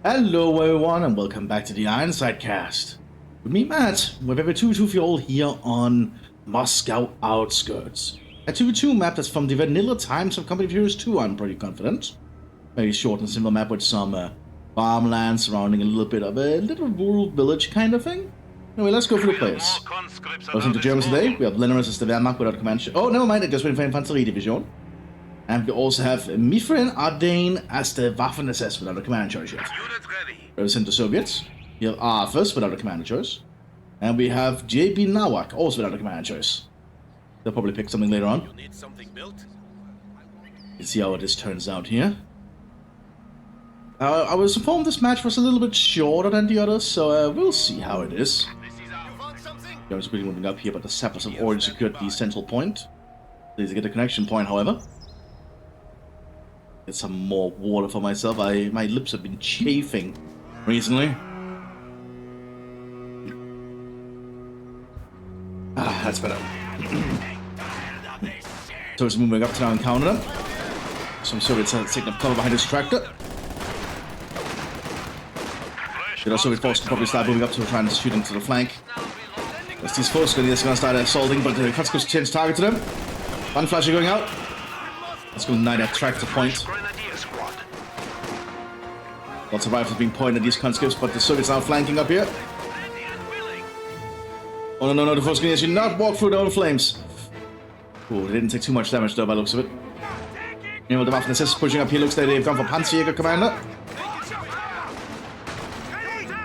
Hello everyone and welcome back to the Ironside cast. With me Matt, with every 2v2 here on Moscow outskirts. A 2v2 map that's from the vanilla times of Company of Heroes 2, I'm pretty confident. Very short and simple map with some farmland surrounding a little bit of a little rural village kind of thing. Anyway, let's go through the place. Listening to Germans today, we have Linus as the Wehrmacht without command. Oh, never mind, I just went for Infanterie Division. And we also have Mthis Ardain as the Waffen-SS without a command choice yet. Represent the Soviets. We have Arthas without a command choice. And we have JB Nawak also without a command choice. They'll probably pick something later on. You need something built? Let's see how this turns out here. I was informed this match was a little bit shorter than the others, so we'll see how it is. I was really moving up here, but the sappers have already secured the central point. Please get the connection point, however. Get some more water for myself. My lips have been chafing recently. That's better. So it's moving up to now and counter them. Some Soviets are taking up cover behind this tractor. The Soviet force can probably start moving up to try and shoot into the flank. As these forces are going to start assaulting, but the Conscripts change target to them. One flasher going out. Let's go deny that tractor point. Lots of rifles being pointed at these conscripts, but the Soviets are flanking up here. Oh no, the force grenadiers should not walk through their own flames. Oh, they didn't take too much damage though by the looks of it. You know, the Waffen-SS is pushing up here. Looks like they've gone for Panzerjäger commander.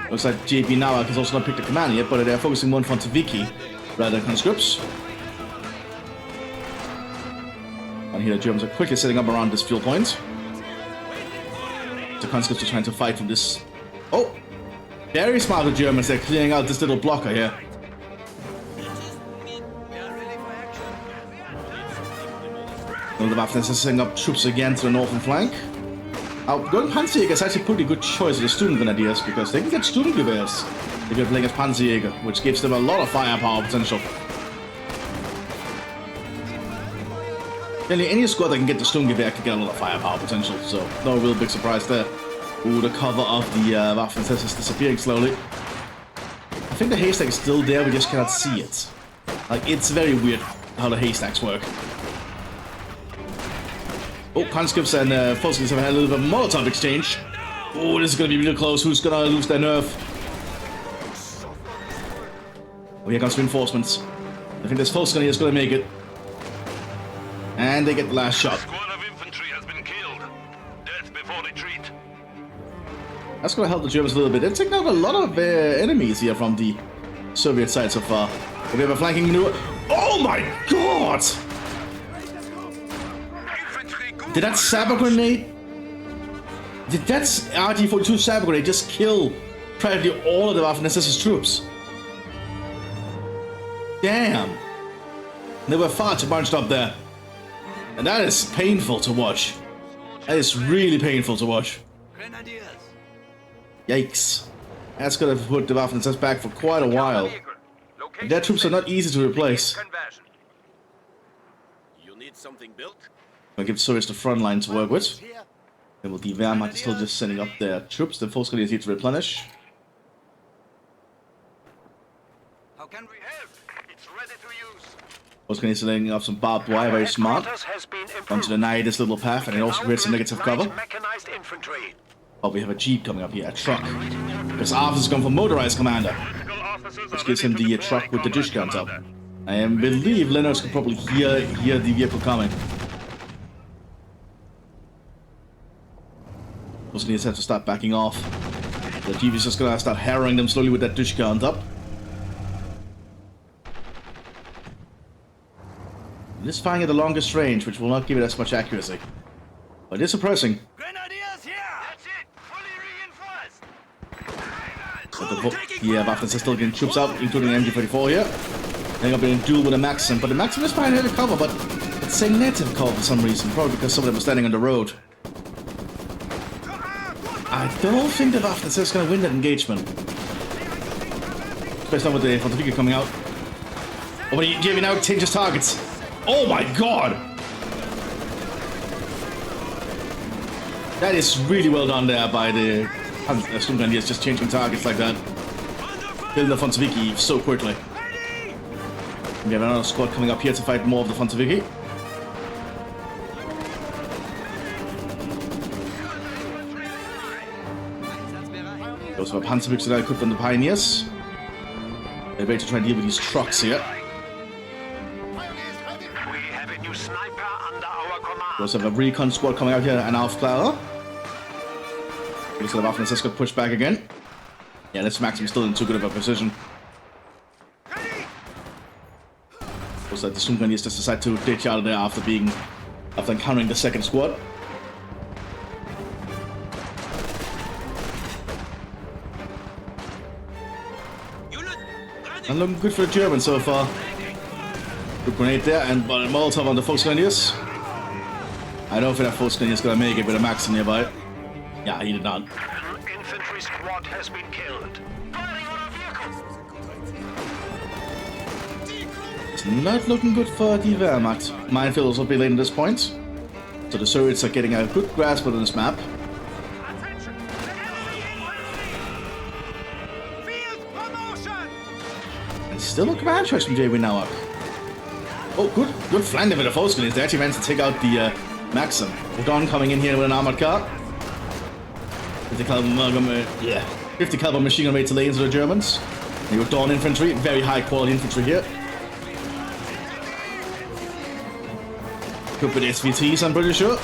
Looks like JB Nawak has also not picked a command yet, but they're focusing more on Taviki rather than conscripts. And here the Germans are quickly setting up around this fuel point. The conscripts are trying to fight from this. Oh! Very smart the Germans, they're clearing out this little blocker here. The Waffen-SS is setting up troops again to the northern flank. Going Panzerjäger is actually a pretty good choice of the student grenadiers because they can get student gewehrs if you're playing as Panzerjäger, which gives them a lot of firepower potential. Any squad that can get the student gewehr can get a lot of firepower potential, so no real big surprise there. Ooh, the cover of the Waffen-SS is disappearing slowly. I think the haystack is still there, we just cannot see it. Like, it's very weird how the haystacks work. Oh, conscripts and Volkskriegs have had a little bit of Molotov exchange. Oh, this is going to be real close. Who's going to lose their nerve? Oh, here comes reinforcements. I think this Volkskriegs is going to make it. And they get the last shot. A squad of infantry has been killed. Death before retreat. That's going to help the Germans a little bit. They're taking out a lot of enemies here from the Soviet side so far. We have a flanking maneuver. Oh my god! Did that saber grenade? Did that RT-42 saber grenade just kill practically all of the Waffen-SS troops? Damn! They were far too bunched up there. And that is painful to watch. That is really painful to watch. Yikes. That's gonna put the Waffen-SS back for quite a while. And their troops are not easy to replace. You need something built? I'll give Soviets the front line to work with. And with the Wehrmacht still just sending up their troops, the Volkskriegs need to replenish. How can we help? It's ready to use. Volkskriegs setting up some barbed wire, very smart. Want to deny this little path, and it also creates some negative cover. Oh, we have a jeep coming up here, a truck. Because Arthas is going for motorized commander, which gives him the truck with the dish guns up. I believe Leonard can probably hear the vehicle coming. Volkskriegs have to start backing off. The jeep is just gonna start harrowing them slowly with that dish gun up. It is firing at the longest range, which will not give it as much accuracy. But it is suppressing. Grenadiers here! That's it! Fully reinforced! But the Waffen are still getting troops out, including the MG-44 here. Ending up in a duel with a Maxim, but the Maxim is behind heavy cover, but it's saying native cover for some reason, probably because some of them are standing on the road. I don't think the Waffen is going to win that engagement. Especially not with the Taviki coming out. Oh, but JB now changes targets. Oh my god! That is really well done there by the Sturmgrenadiers just changing targets like that. Killing the Fonzoviki so quickly. We have another squad coming up here to fight more of the Fonzoviki. Those are Panzerbüchse that equipped on the Pioneers. They're ready to try and deal with these trucks here. We have a new sniper under our command. We also have a recon squad coming out here, an Aufklärer. We also have Waffen got pushed back again. Yeah, this Maxim is still in too good of a position. Also, the Sturmgrenadiers just decide to ditch out of there after encountering the second squad. And looking good for the Germans so far. Good grenade there, and Molotov on the Volksgrenadiers. I don't think that Volksgrenadier gonna make it with a Maxim nearby. Yeah, he did not. An infantry squad has been killed. Firing on our vehicles. It's not looking good for the Wehrmacht. Minefield will also be late at this point. So the Soviets are getting a good grasp on this map. Attention! Field promotion! And still a command choice from JW Nawak. Oh, good flank with the Volksgrenadiers. They actually managed to take out the Maxim. Dawn coming in here with an armored car. 50 caliber machine gun made to lay into the Germans. And you got Dawn infantry, very high quality infantry here. Good with SVTs, I'm pretty sure.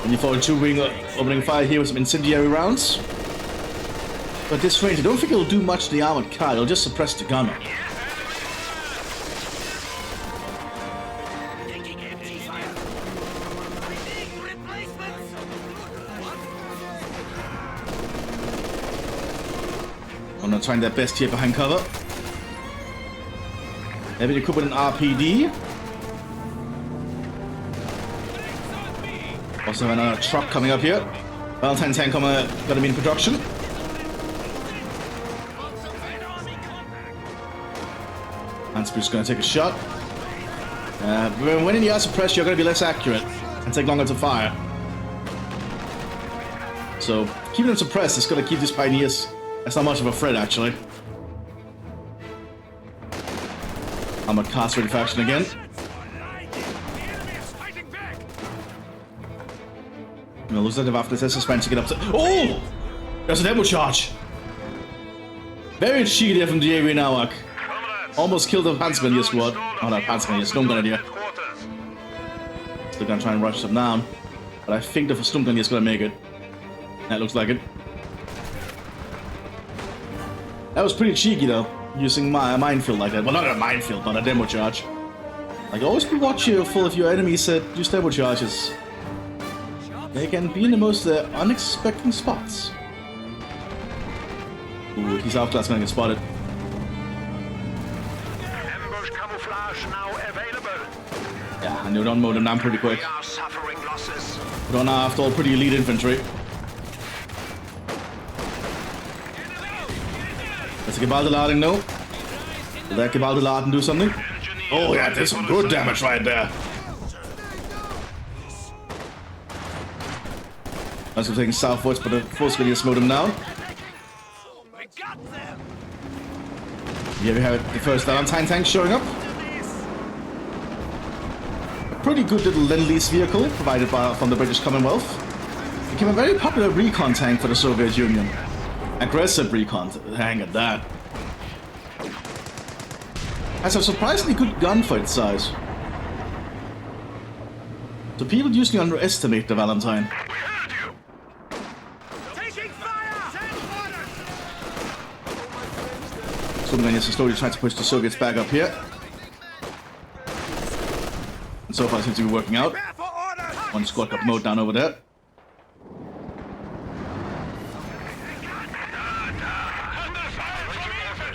And you follow 2 wing opening fire here with some incendiary rounds. But this range, I don't think it'll do much to the armored car, it'll just suppress the gunner. I'm not trying their best here behind cover. Maybe they could put an RPD. Also have another truck coming up here. Valentine tank gonna be in production. Hansbury's gonna take a shot. When in the air suppressed, you're gonna be less accurate and take longer to fire. So keeping them suppressed is gonna keep these Pioneers as not much of a threat, actually. Armored cars ready for action again. No, looks like the Waffen SS managed to get up to. Oh! There's a demo charge! Very cheeky there from JW Nawak. Almost killed the Panzergrenadier squad. Oh no, Panzergrenadier, Sturmgrenadier. Still gonna try and rush them down. But I think the Sturmgrenadier is gonna make it. That looks like it. That was pretty cheeky though, using a minefield like that. Well, not a minefield, not a demo charge. Like, always be watchful if your enemies use demo charges. They can be in the most unexpected spots. Ooh, he's outclassed, gonna get spotted. Ambush camouflage now available. Yeah, and you don't mow them down pretty quick. We are suffering losses. But on after all, pretty elite infantry. Let's Gebalde-Lading, no? Will that Gebalde-Laden do something? Oh yeah, there's some good damage right there. I was taking southwards, but the Volksgrenadiers slowed him down. Here we have the first Valentine tank showing up. A pretty good little Lend-Lease vehicle provided from the British Commonwealth. It became a very popular recon tank for the Soviet Union. Aggressive recon, hang at that. Has a surprisingly good gun for its size. So people usually underestimate the Valentine. Sturmgrenadiers are slowly trying to push the Soviets back up here. And so far it seems to be working out. One squad got mowed down over there.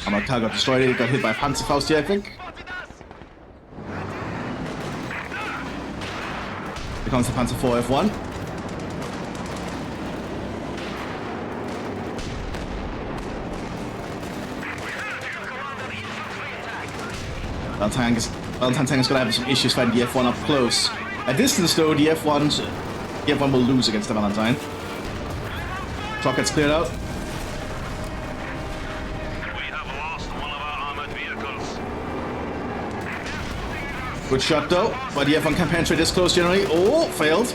Armored car got destroyed, he got hit by a Panzerfaust here, I think. Here comes the Panzer IV F1. Valentine tank is going to have some issues fighting the F1 up close. At distance though, the F1's Everyone will lose against the Valentine. Truck gets cleared out. We have lost one of our armored vehicles. Good shot though, but the F1 can't penetrate this close generally. Oh, failed.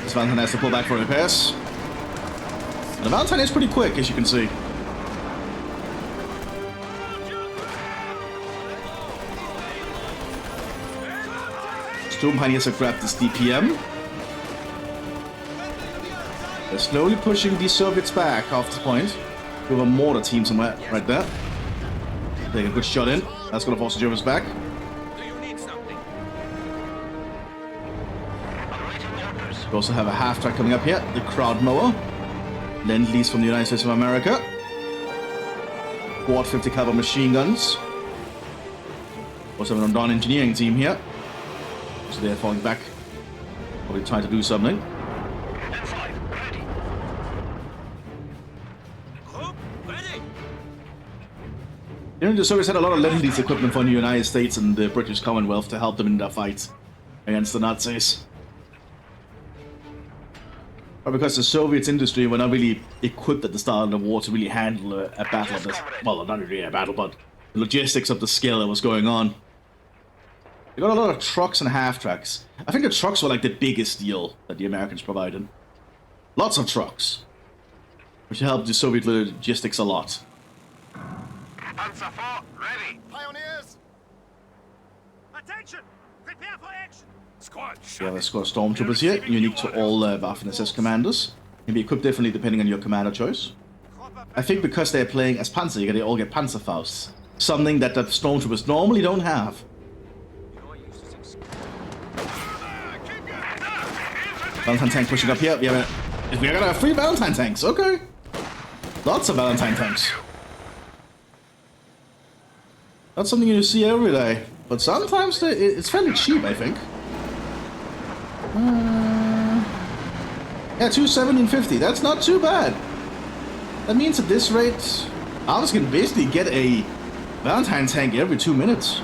This Valentine has to pull back for repairs. And the Valentine is pretty quick, as you can see. Storm Pioneers have grabbed this DPM. They're slowly pushing the Soviets back off this point. We have a mortar team somewhere right there. Take a good shot in. That's going to force the Germans back. Do you need something? We also have a half-track coming up here. The Crowd Mower. Lend-Lease from the United States of America. Quad 50 caliber machine guns. Also have an Undone engineering team here. So they're falling back. Probably trying to do something. M5, ready. Group, ready. You know, the Soviets had a lot of Lend-Lease equipment from the United States and the British Commonwealth to help them in their fight against the Nazis. But because the Soviets industry were not really equipped at the start of the war to really handle a battle of this. Well, not really a battle, but the logistics of the scale that was going on. They got a lot of trucks and half-tracks. I think the trucks were like the biggest deal that the Americans provided. Lots of trucks. Which helped the Soviet logistics a lot. Panzer IV, ready. Pioneers! Attention! Prepare for action! Squad, We have a squad of stormtroopers here, unique to all Waffen-SS commanders. Can be equipped differently depending on your commander choice. I think because they're playing as Panzerjäger, they all get Panzerfausts. Something that the stormtroopers normally don't have. Valentine tank pushing up here. We got 3 Valentine tanks. Okay. Lots of Valentine tanks. Not something you see every day, but sometimes it's fairly cheap, I think. Yeah, 217.50. That's not too bad. That means at this rate, Alice can basically get a Valentine tank every 2 minutes.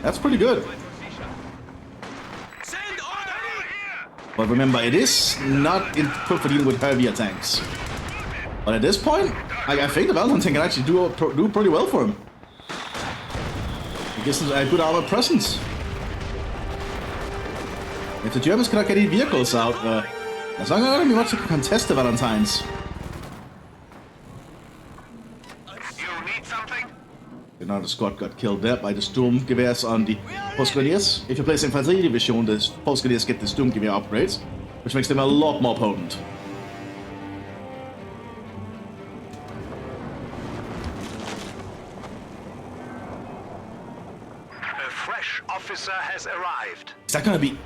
That's pretty good. But remember, it is not equipped for dealing with heavier tanks. But at this point, I think the Valentine tank can actually do pretty well for him. It gives him a good armor presence. If the Germans cannot get any vehicles out, there's not going to be much to contest the Valentines. You need something? Another squad got killed there by the Sturmgewehrs on the Postgrenadiers. If you place Infanterie Division, the Postgrenadiers get the Sturmgewehr upgrades, which makes them a lot more potent. A fresh officer has arrived. Is that gonna be...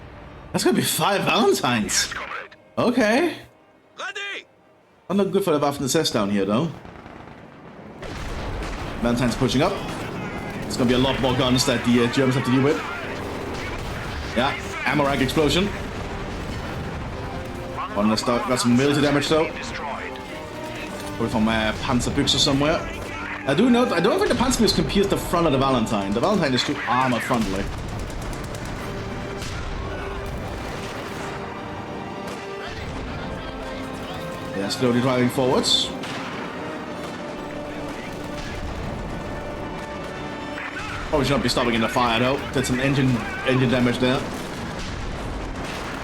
That's gonna be 5 Valentines! Yes, comrade. Okay. Ready! Not looking good for the Waffen-SS down here, though. Valentine's pushing up. There's gonna be a lot more guns that the Germans have to deal with. Yeah, ammo rack explosion. One less got some military damage though. Probably from Panzerbüchse somewhere. I do note, I don't think the Panzerbüchse can pierce the front of the Valentine. The Valentine is too armor frontally. Yeah, slowly driving forwards. Probably should not be stopping in the fire though. Did some engine damage there.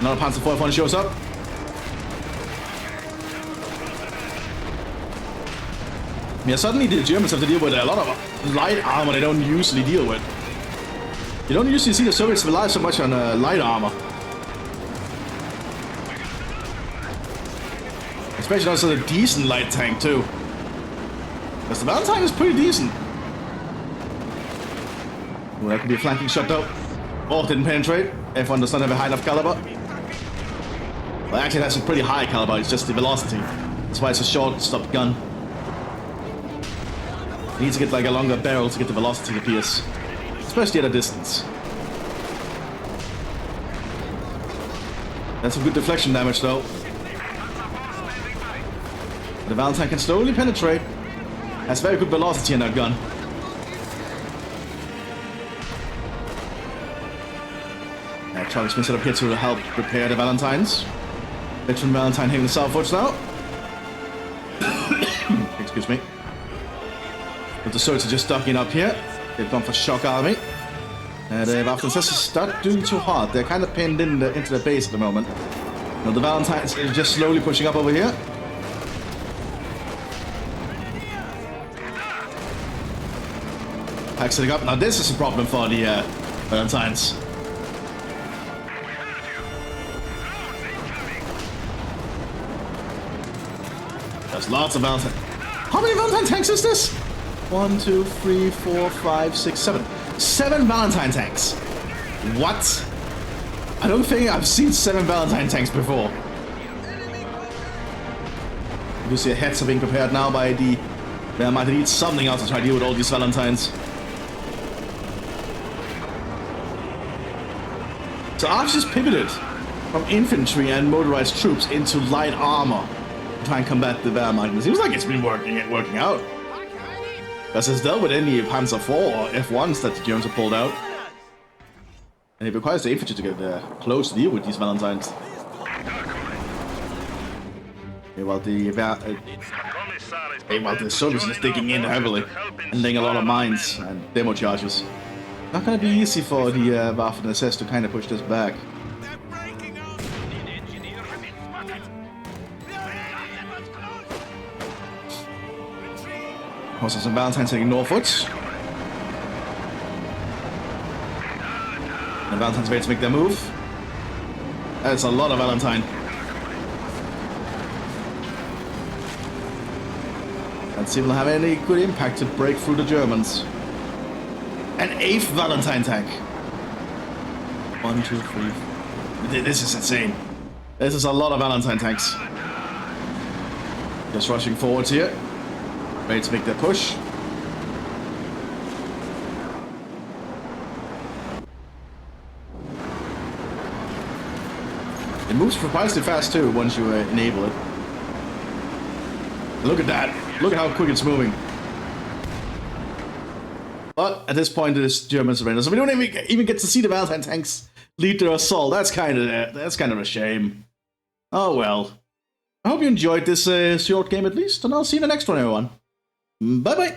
Another Panzer IV shows up. Yeah, suddenly the Germans have to deal with a lot of light armor they don't usually deal with. You don't usually see the Soviets rely so much on light armor. Especially also a decent light tank too. Because the Valentine is pretty decent. Well, that could be a flanking shot though. Oh, didn't penetrate. F1 does not have a high enough caliber. Well, actually that's a pretty high caliber, it's just the velocity. That's why it's a short stop gun. You need to get like a longer barrel to get the velocity to pierce. Especially at a distance. That's some good deflection damage though. The Valentine can slowly penetrate. Has very good velocity in that gun. Charlie's been set up here to help repair the Valentines. Veteran Valentine hitting the salvage now. Excuse me. But the swords are just ducking up here. They've gone for shock army. And after this, not doing too hard. They're kind of pinned into the base at the moment. Now the Valentines are just slowly pushing up over here. Pack setting up. Now this is a problem for the Valentines. There's lots of Valentine. How many Valentine tanks is this? 1, 2, 3, 4, 5, 6, 7. 7 Valentine tanks. What? I don't think I've seen 7 Valentine tanks before. You see heads are being prepared now by the... They might need something else to try to deal with all these Valentines. So Arch just pivoted from infantry and motorized troops into light armor to try and combat the Wehrmacht. It seems like it's been working out. Because it's dealt with any Panzer IV or F1s that the Germans have pulled out. And it requires the infantry to get close to deal with these Valentines. While the soldiers are digging in heavily and laying a lot of mines and demo charges. Not going to be easy for the Waffen SS to kind of push this back. Also some Valentines heading northwards. The Valentine's ready to make their move. That's a lot of Valentine. Let's see if we'll have any good impact to break through the Germans. An 8th Valentine tank. 1, 2, 3. This is insane. This is a lot of Valentine tanks. Just rushing forwards here. Ready to make their push. It moves surprisingly fast too once you enable it. Look at that. Look at how quick it's moving. But at this point, it is German surrender, so we don't even get to see the Valentine tanks lead their assault. That's kind of a shame. Oh well. I hope you enjoyed this short game at least, and I'll see you in the next one, everyone. Bye bye.